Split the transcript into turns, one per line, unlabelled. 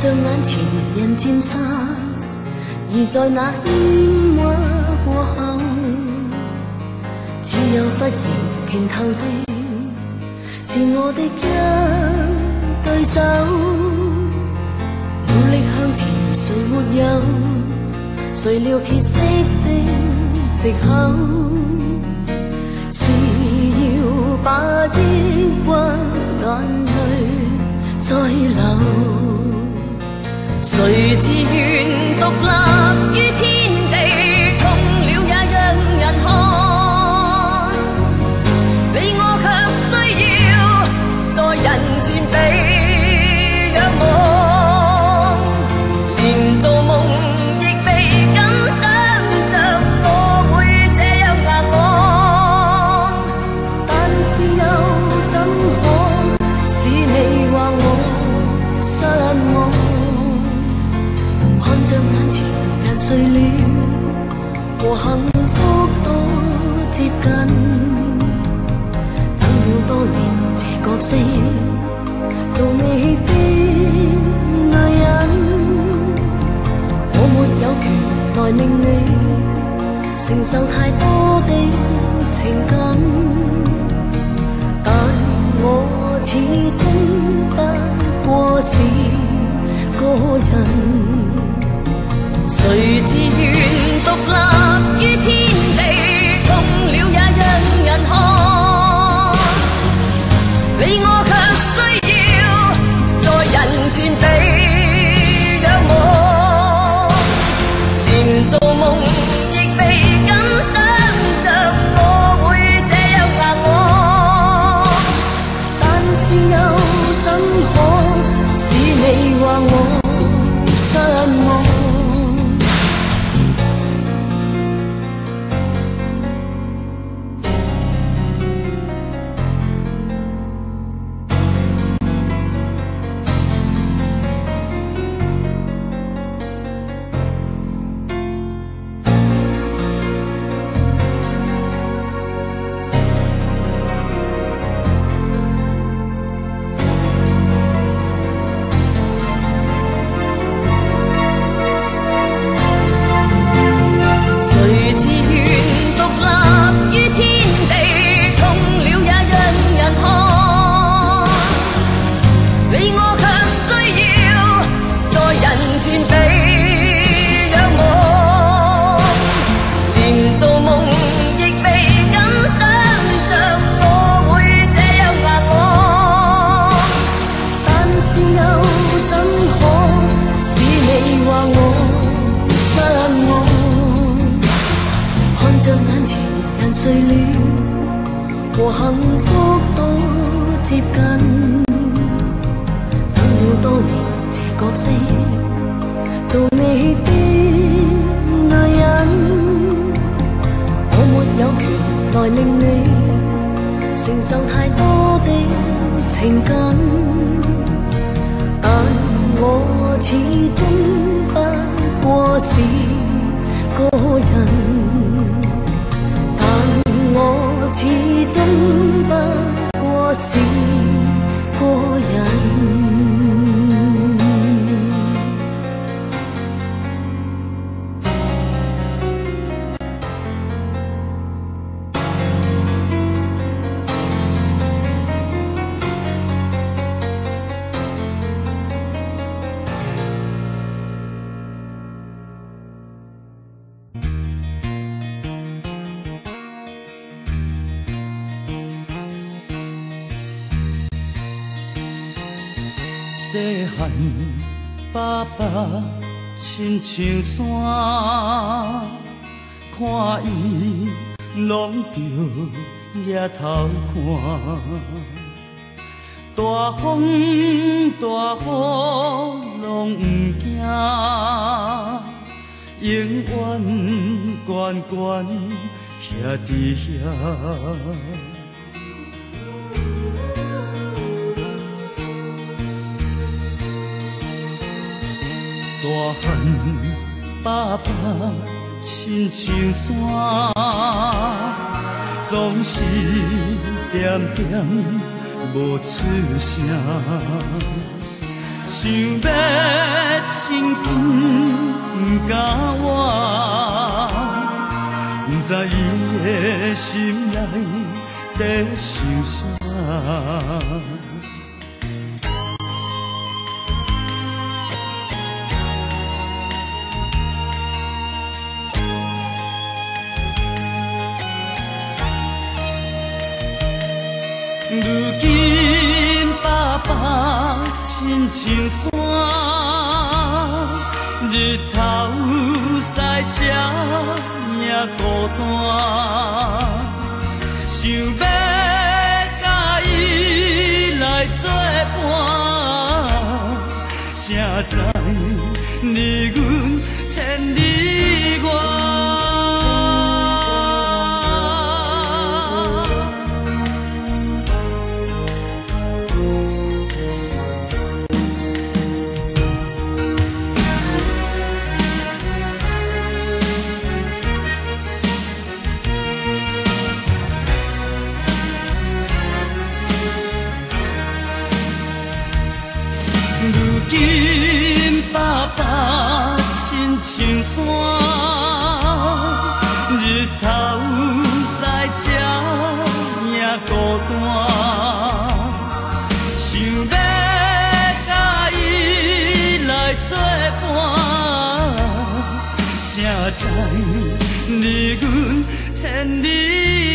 着眼前人漸散，而在那喧嘩過後，只有忽然拳頭的是我的一對手，努力向前誰沒有，誰料歇息的藉口，是要把抑鬱眼淚再流。誰自願獨立於天地，痛了也讓人看，你我卻需要在人前被仰望，連做夢亦未敢想像我會這樣硬朗，但是又怎可使你話我失望？看着眼前人睡了，和幸福多接近，等了多年這角色，做你的女人，我沒有權來令你承受太多的情感，但我始終不過是個人。誰自願獨立於天地，痛了也讓人看，你我卻需要在人前被仰望，連做夢亦未敢想像我會這樣硬朗，但是又怎可使你話我失望？睡了，和幸福多接近，等了多年這角色，做你的女人，我沒有權來令你承受太多的情感，但我始終不過是個人。我始終不過是個人。
细汉爸爸亲像山，看伊拢着抬头看。大风大雨拢毋惊，永远悬悬徛伫遐。大汉爸爸亲像山，总是点点无出声。想要亲近甲我，不知伊的心内在想啥。如今爸爸亲像山，日头赛车也孤单，想要甲伊来作伴，谁知离阮千里外。如今爸爸亲像山，日头赛车也孤单，想要甲伊来作伴，谁知离阮千里。